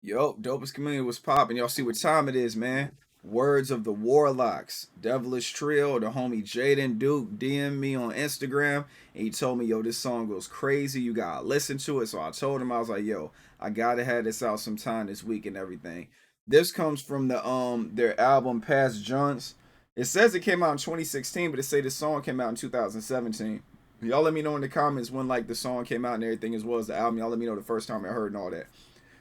Yo, dopest community was popping. Y'all see what time it is, man. Words of the Warlocks. Devilish Trio, the homie Jaden Duke DM me on Instagram and he told me, yo, this song goes crazy. You gotta listen to it. So I told him, I was like, yo, I gotta have this out sometime this week and everything. This comes from their album Past Junts. It says it came out in 2016, but it say the song came out in 2017. Y'all let me know in the comments when like the song came out and everything as well as the album. Y'all let me know the first time I heard and all that.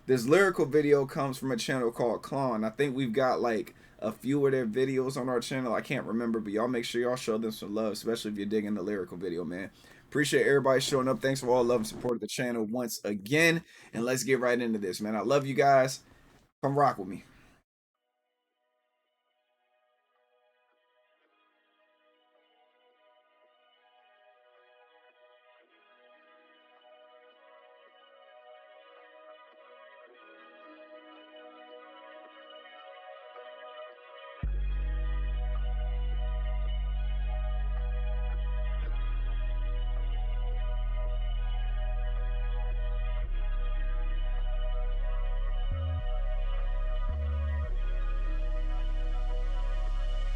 This lyrical video comes from a channel called Clone. I think we've got like a few of their videos on our channel. I can't remember, but y'all make sure y'all show them some love, especially if you're digging the lyrical video, man. Appreciate everybody showing up. Thanks for all love and support of the channel once again. And let's get right into this, man. I love you guys. Come rock with me.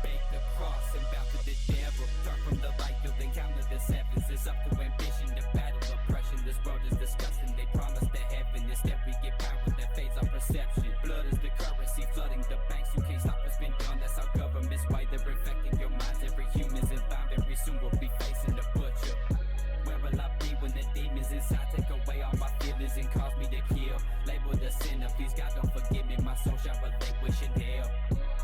Bake the cross and bow to the devil. Turn from the light, you'll encounter the sevens. It's up to ambition, the battle oppression. This world is disgusting. They promise the heaven. Instead, we get power that fades our perception. Blood is the currency flooding the banks. You can't stop what's been done. That's how governments why they're infecting your minds. Every human's in line. Very soon we'll be facing the butcher. Where will I be when the demons inside take away all my feelings and cause me to kill? Label the sinner, please God don't forgive me. My soul shall relinquish in hell.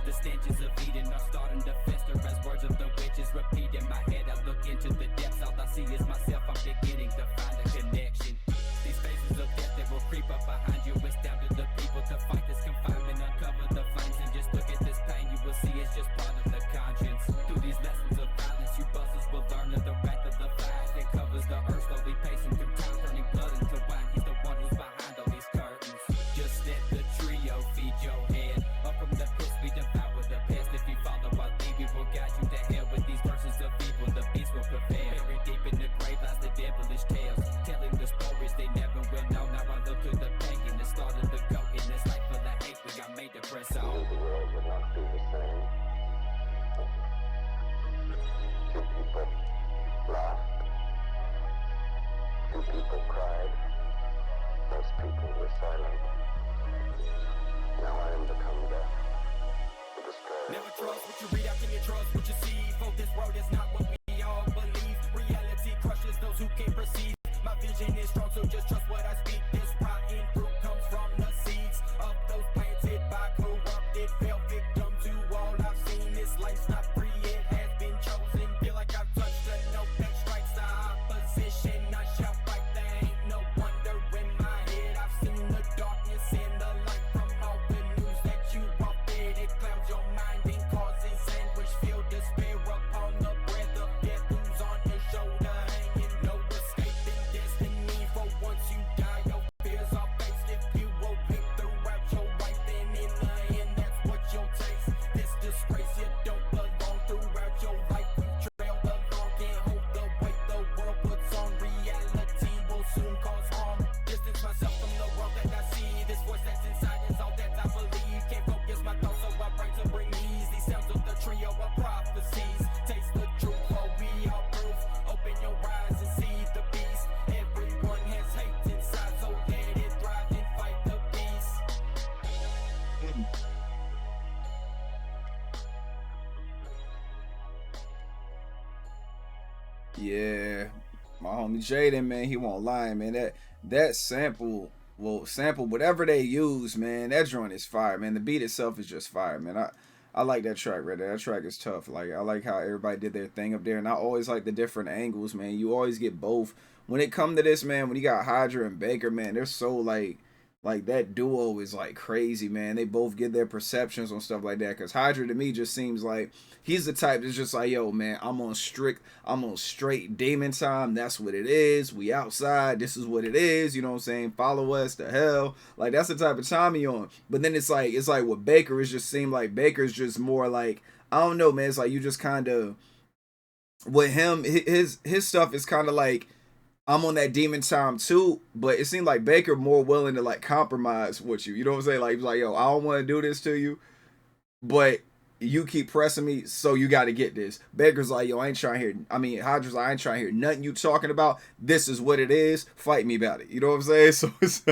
The stenches of Eden are starting to fester as words of the witches repeat in my head. I look into the depths, all I see is myself. I'm beginning to find a connection. These faces of death that will creep up behind you. It's down to the people to fight this confinement, uncover the flames, and just look at this pain. You will see it's just part of the conscience. Through these lessons of violence, you buzzers will learn of the wrath of the fire that covers the earth, slowly pacing through time, turning blood into wine. He's the one who's behind all these curtains. Just let the trio feed your head. Up from the pits we devour the past. If you follow our lead, we will guide you to hell with these verses of evil. The beast will prevail. Buried deep in the grave lies the devilish tales, telling the stories they never will know. Now I look to the pagan that started the goat in this life full of hate. We got made to press on. The world would not be the same. Two people laughed. Two people cried. Most people were silent. Now I am become death. The destroyer. Never trust what you read, how can you trust what you see? For this world is not what we all believe. Reality crushes those who can't perceive. My vision is strong, so just trust what I speak. This rotten fruit comes from the seeds of those planted by corrupted. Fell victim to all I've seen. This life's not free, it has been chosen. Feel like I've touched a note that strikes the opposition. I shout like there ain't no wonder in my head. I've seen the darkness and the light from all the news that you brought. It clouds your mind and causes anguish. Feel despair upon the breath of death who's on your shoulder hanging. No escaping destiny, for once you die your fears are faced. If you will pick throughout your life, then in the end that's what you'll taste. This disgrace, you don't belong. Throughout your life you trailed along. Can't hold the weight the world puts on. Reality will soon cause harm. Distance myself from the world that I see. This voice that's inside is all that I believe. Can't focus my thoughts, so I pray to bring ease. These sounds of the trio of prophecies. Taste the truth, for we are proof. Open your eyes and see the beast. Everyone has hate inside, so let it thrive and fight the beast. Yeah. My homie Jaden, man, he won't lie, man. That sample, well, sample whatever they use, man. That joint is fire, man. The beat itself is just fire, man. I like that track right there. That track is tough. Like I like how everybody did their thing up there, and I always like the different angles, man. You always get both. When it come to this, man, when you got Hydra and Baker, man, they're so like that duo is like crazy, man. They both give their perceptions on stuff like that. Cause Hydra to me just seems like he's the type that's just like, yo, man, I'm on straight demon time. That's what it is. We outside. This is what it is. You know what I'm saying? Follow us to hell. Like that's the type of time he on. But then it's like with Baker, it just seemed like Baker's just more like, I don't know, man. It's like you just kind of with him, his stuff is kind of like I'm on that demon time too, but it seemed like Baker more willing to like compromise with you. You know what I'm saying? Like he's like, yo, I don't want to do this to you, but you keep pressing me, so you got to get this. Baker's like, yo, I ain't trying to hear. I mean, Hydra's like, I ain't trying to hear nothing you talking about. This is what it is. Fight me about it. You know what I'm saying? So it's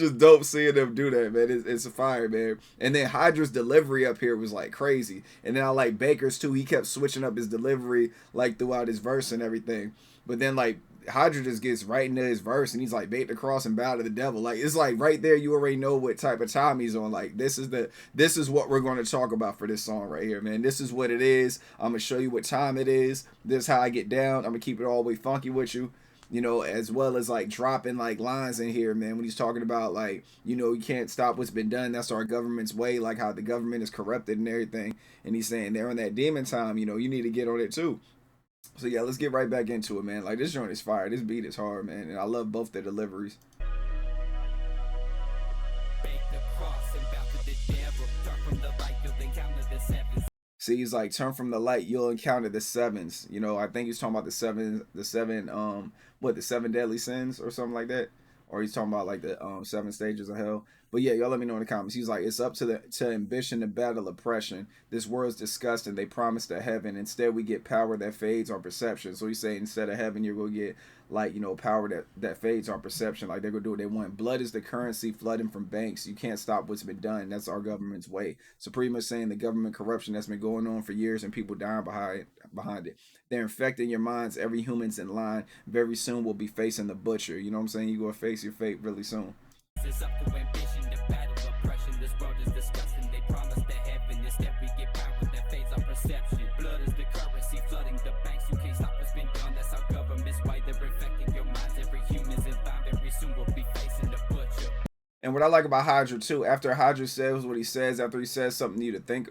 just dope seeing them do that, man. It's a fire, man. And then Hydra's delivery up here was like crazy. And then I like Baker's too. He kept switching up his delivery like throughout his verse and everything. But then like Hydra just gets right into his verse and he's like, bait the cross and bow to the devil. Like it's like right there you already know what type of time he's on. Like this is what we're going to talk about for this song right here, man. This is what it is. I'm gonna show you what time it is. This is how I get down. I'm gonna keep it all the way funky with you, you know, as well as like dropping like lines in here, man, when he's talking about like, you know, you can't stop what's been done. That's our government's way, like how the government is corrupted and everything. And he's saying they're on that demon time, you know, you need to get on it too. So yeah, let's get right back into it, man. Like this joint is fire. This beat is hard, man, and I love both their deliveries. See, he's like, turn from the light, you'll encounter the sevens. You know, I think he's talking about the seven, the seven deadly sins or something like that. Or he's talking about like the 7 stages of hell. But yeah, y'all let me know in the comments. He's like, it's up to ambition to battle oppression. This world's disgusting. They promise to heaven. Instead, we get power that fades on perception. So he's saying instead of heaven, you're going to get like, you know, power that fades on perception. Like they're going to do what they want. Blood is the currency flooding from banks. You can't stop what's been done. That's our government's way. So pretty much saying the government corruption that's been going on for years and people dying behind it. They're infecting your minds. Every human's in line. Very soon we'll be facing the butcher. You know what I'm saying? You're going to face your fate really soon. It's up to ambition to battle oppression. This world is disgusting. They promise the heaven. Instead we get power that fades on perception. Blood is the currency flooding the banks. You can't stop what's been done. That's our government's way. They're infecting your minds. Every human's in line. Very soon we'll be facing the butcher. And what I like about Hydra too, after Hydra says what he says, after he says something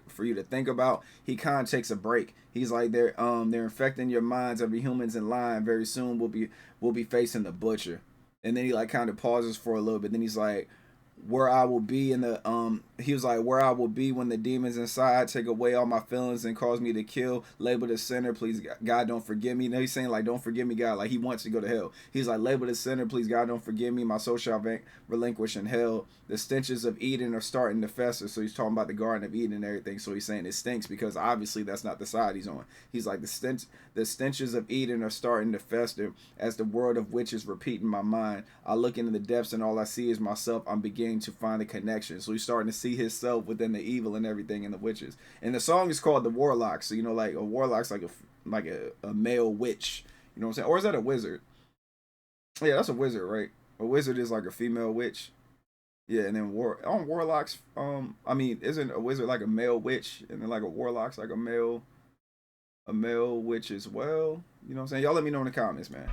for you to think about, he kind of takes a break. He's like, they're infecting your minds. Every human's in line. Very soon we'll be facing the butcher. And then he like kind of pauses for a little bit. Then he's like, where I will be in the he was like, where I will be when the demons inside take away all my feelings and cause me to kill, label the sinner, please God don't forgive me. Now he's saying like, don't forgive me God, like he wants to go to hell. He's like, label the sinner, please God don't forgive me, my soul shall relinquish in hell. The stenches of Eden are starting to fester. So he's talking about the Garden of Eden and everything. So he's saying it stinks because obviously that's not the side he's on. He's like, the stenches of Eden are starting to fester as the world of witches repeat in my mind. I look into the depths and all I see is myself. I'm beginning to find a connection. So he's starting to see himself within the evil and everything in the witches. And the song is called the Warlocks. So you know, like a warlock's like a male witch. You know what I'm saying? Or is that a wizard? Yeah, that's a wizard, right? A wizard is like a female witch. Yeah, and then warlocks. I mean, isn't a wizard like a male witch, and then like a warlock's like a male witch as well? You know what I'm saying? Y'all let me know in the comments, man.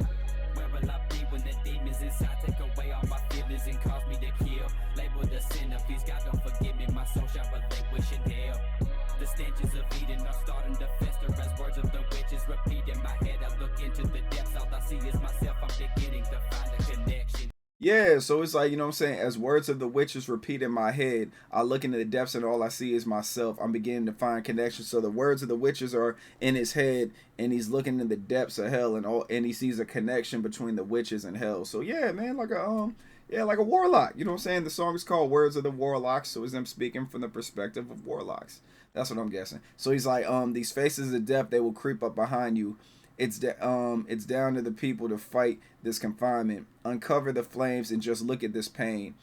Where will I be when the demons inside take away all my feelings and cause me to kill? Label the sinner, please God don't forgive me, my soul shall relinquish in hell. The stenches of Eden are starting to fester as words of the witches repeat in my head. I look into the depths, all I see is myself. I'm beginning to find a connection. Yeah, so it's like, you know what I'm saying, as words of the witches repeat in my head, I look into the depths and all I see is myself. I'm beginning to find connections. So the words of the witches are in his head and he's looking in the depths of hell and he sees a connection between the witches and hell. So yeah, man, like a warlock. You know what I'm saying? The song is called Words of the Warlocks, so it's them speaking from the perspective of warlocks. That's what I'm guessing. So he's like, these faces of death, they will creep up behind you. It's down to the people to fight this confinement. Uncover the flames and just look at this pain.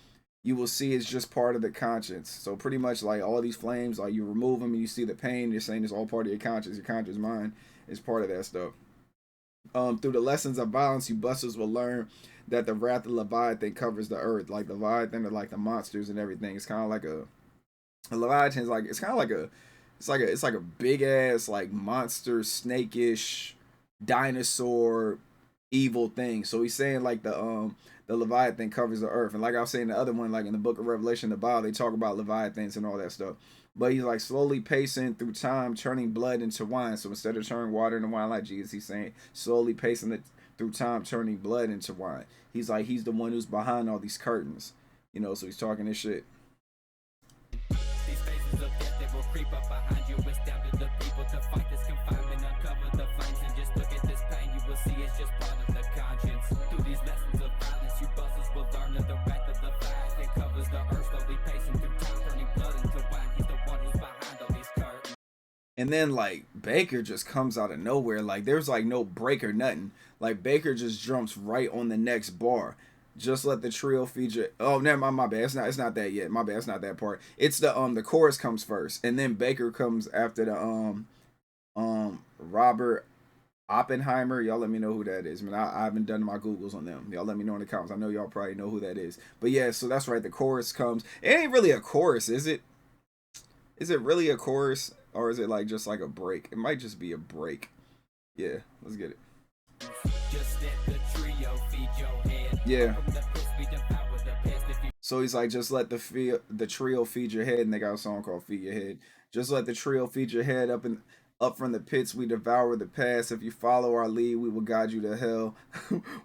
You will see it's just part of the conscience. So pretty much like all these flames, like you remove them and you see the pain. You're saying it's all part of your conscience. Your conscious mind is part of that stuff. Through the lessons of violence, you busters will learn that the wrath of Leviathan covers the earth. Like the Leviathan are like the monsters and everything. It's kind of like a Leviathan is like, it's kind of like it's like a big ass like monster snake-ish dinosaur evil thing. So he's saying like the Leviathan covers the earth, and like I was saying the other one, like in the book of Revelation, the Bible, they talk about Leviathans and all that stuff. But he's like slowly pacing through time, turning blood into wine. So instead of turning water into wine like Jesus, he's saying slowly pacing it through time, turning blood into wine. He's like, he's the one who's behind all these curtains, you know. So he's talking this shit. These faces of death, they will creep up behind you. It's down to the people to fight this confinement. Uncover the flames and just look at this pain. You will see it's just part of the conscience. Through these lessons of violence, you buzzers will learn of the wrath of the fire that covers the earth, slowly pacing through time, turning blood into wine. He's the one who's behind all these curtains. And then like Baker just comes out of nowhere. Like there's like no break or nothing. Like Baker just jumps right on the next bar. Just let the trio feature. Oh, never mind. My bad. It's not that yet. My bad. It's not that part. It's the chorus comes first, and then Baker comes after the Robert Oppenheimer. Y'all let me know who that is. I mean, I haven't done my Googles on them. Y'all let me know in the comments. I know y'all probably know who that is. But yeah, so that's right. The chorus comes. It ain't really a chorus, is it? Is it really a chorus, or is it like just like a break? It might just be a break. Yeah, let's get it. Just let the trio feed your head. Yeah. From the pits we devour the past. If you So he's like, just let the trio feed your head, and they got a song called "Feed Your Head." Just let the trio feed your head up from the pits we devour the past. If you follow our lead, we will guide you to hell.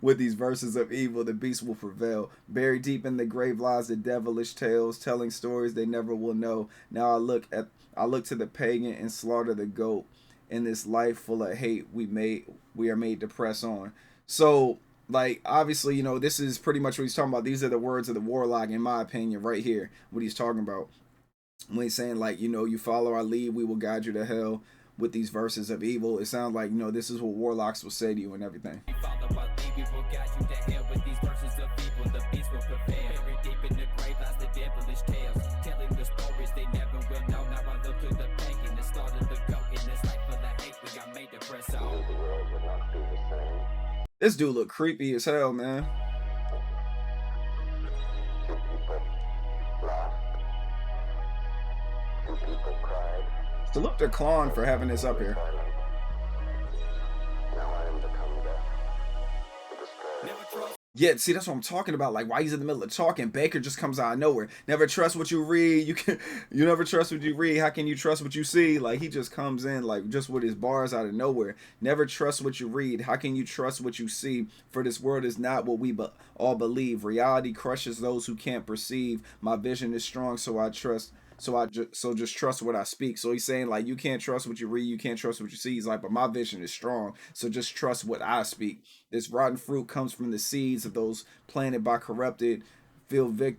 With these verses of evil, the beast will prevail. Buried deep in the grave lies the devilish tales, telling stories they never will know. Now I look to the pagan and slaughter the goat. In this life full of hate, we are made to press on. So, like, obviously, you know, this is pretty much what he's talking about. These are the words of the Warlock, in my opinion, right here. What he's talking about when he's saying, like, you know, you follow our lead, we will guide you to hell. With these verses of evil, it sounds like, you know, this is what Warlocks will say to you and everything. follow our lead, we will guide you to hell. With these verses of evil, the beast will prevail. Buried deep in the grave lies the devilish tales, telling the stories they never will know. Now I look to the pagan that started the goat. In this life full of hate, we got made to press on. The world would not be the same. This dude look creepy as hell, man. Two people laughed. Two people cried. Salute to Klon for having this up here. Silent. Now I am become death. The destroyer. Never trust. Yeah, see, that's what I'm talking about. Like, why he's in the middle of talking, Baker just comes out of nowhere. Never trust what you read. You never trust what you read. How can you trust what you see? Like, he just comes in, like, just with his bars out of nowhere. Never trust what you read. How can you trust what you see? For this world is not what we all believe. Reality crushes those who can't perceive. My vision is strong, so I trust. So just trust what I speak. So he's saying, like, you can't trust what you read, you can't trust what you see. He's like, but my vision is strong, so just trust what I speak. This rotten fruit comes from the seeds of those planted by corrupted. The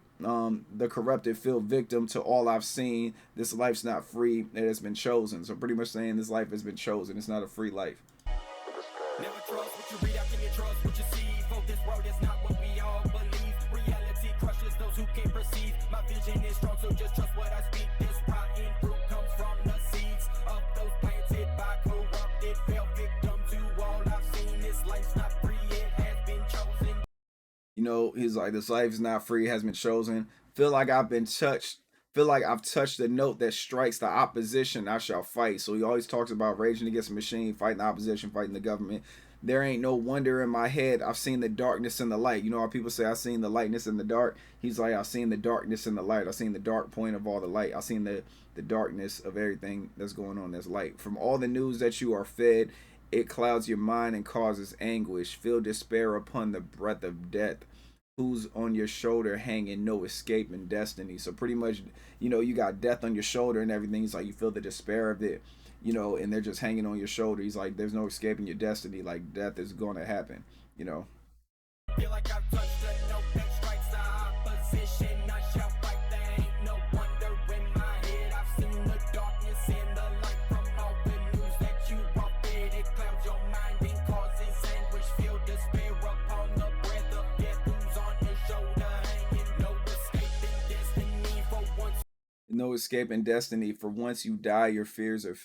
corrupted feel victim to all I've seen. This life's not free, it has been chosen. So pretty much saying this life has been chosen. It's not a free life. Never trust what you read, how can you trust what you see? For this world is not what we all believe. Reality crushes those who can't perceive. My vision is strong, so just trust what I speak. This rotten fruit comes from the seeds of those planted by corrupted. Fell victim to all I've seen. This life's not free, it has been chosen. You know, he's like, this life is not free, it has been chosen. Feel like I've touched the note that strikes the opposition, I shall fight. So he always talks about raging against the machine, fighting the opposition, fighting the government. There ain't no wonder in my head. I've seen the darkness and the light. You know how people say, I've seen the lightness in the dark? He's like, I've seen the darkness and the light. I've seen the dark point of all the light. I've seen the darkness of everything that's going on that's light. From all the news that you are fed, it clouds your mind and causes anguish. Feel despair upon the breath of death. Who's on your shoulder hanging, no escape and destiny. So pretty much, you know, you got death on your shoulder and everything. He's like, you feel the despair of it, you know, and they're just hanging on your shoulder. He's like, there's no escaping your destiny. Like, death is going to happen, you know. Feel like I've touched the note that strikes the opposition. I shall fight. There ain't no wonder in my head. I've seen the darkness and the light from all the news that you are fed. It clouds your mind and causes anguish. Feel despair upon the breath of death. Who's on your shoulder hanging? No escaping destiny for once. No escape in destiny. For once you die, your fears are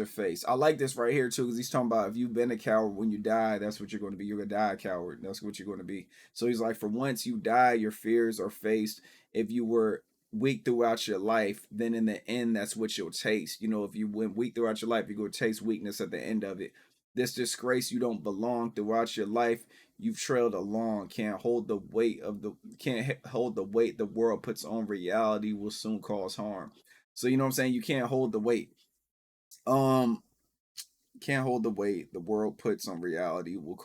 faced. I like this right here too, because he's talking about if you've been a coward, when you die, that's what you're going to be. You're going to die a coward. That's what you're going to be. So he's like, for once you die, your fears are faced. If you were weak throughout your life, then in the end, that's what you'll taste. You know, if you went weak throughout your life, you're going to taste weakness at the end of it. This disgrace, you don't belong. Throughout your life, you've trailed along. Can't hold the weight the world puts on. Reality will soon cause harm. So you know what I'm saying? You can't hold the weight. Can't hold the weight the world puts on. Reality will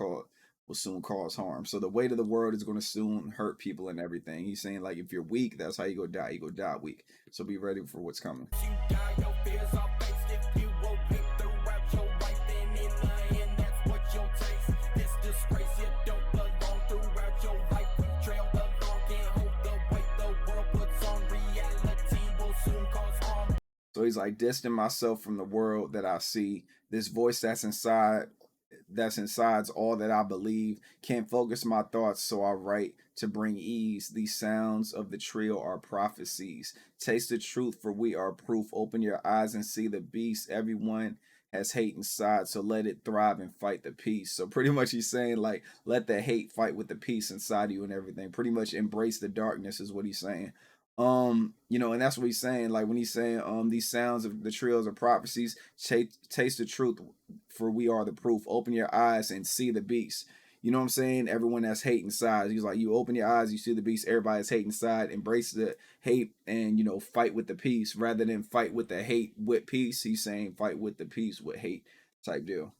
soon cause harm. So the weight of the world is going to soon hurt people and everything. He's saying, like, if you're weak, that's how you go die. You go die weak. So be ready for what's coming. You die, your fears are faced. If you will pick throughout your life, then in the end, that's So he's like, distant myself from the world that I see. This voice that's inside's all that I believe. Can't focus my thoughts, so I write to bring ease. These sounds of the trio are prophecies. Taste the truth, for we are proof. Open your eyes and see the beast. Everyone has hate inside, so let it thrive and fight the peace. So pretty much he's saying, like, let the hate fight with the peace inside you and everything. Pretty much embrace the darkness is what he's saying. And that's what he's saying. Like when he's saying, these sounds of the trios of prophecies, taste the truth, for we are the proof. Open your eyes and see the beast. You know what I'm saying? Everyone has hate inside. He's like, you open your eyes, you see the beast. Everybody has hate inside. Embrace the hate and, fight with the peace rather than fight with the hate with peace. He's saying fight with the peace with hate type deal.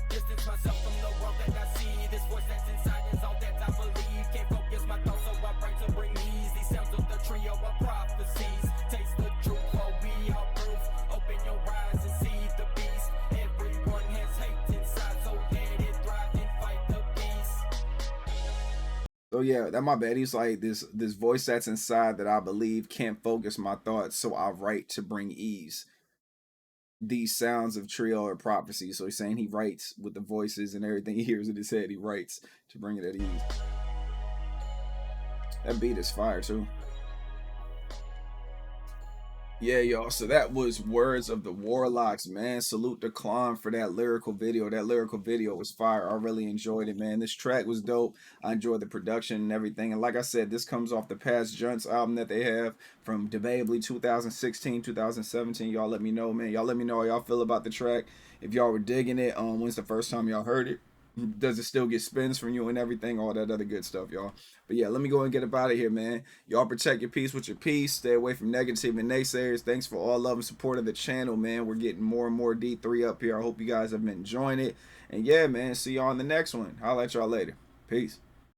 Distance myself from the world that I see. This voice that's inside is all that I believe. Can't focus my thoughts, so I pray to bring ease. These sounds of the trio of prophecies. Taste the truth, for we are proof. Open your eyes and see the beast. Everyone has hate inside, so let it thrive and fight the beast. So yeah, that my bad. He's like, this voice that's inside that I believe can't focus my thoughts, so I write to bring ease. These sounds of trio or prophecy. So he's saying he writes with the voices and everything he hears in his head. He writes to bring it at ease. That beat is fire too. Yeah, y'all. So that was Words of the Warlocks, man. Salute to Klon for that lyrical video. That lyrical video was fire. I really enjoyed it, man. This track was dope. I enjoyed the production and everything. And like I said, this comes off the past Junts album that they have from debatably 2016, 2017. Y'all let me know, man. Y'all let me know how y'all feel about the track. If y'all were digging it, when's the first time y'all heard it? Does it still get spins from you and everything, all that other good stuff, y'all? But yeah, let me go and get up out of here, man. Y'all protect your peace with your peace. Stay away from negative and naysayers. Thanks for all love and support of the channel, man. We're getting more and more D3 up here. I hope you guys have been enjoying it. And yeah, man, see y'all in the next one. I'll let y'all later. Peace.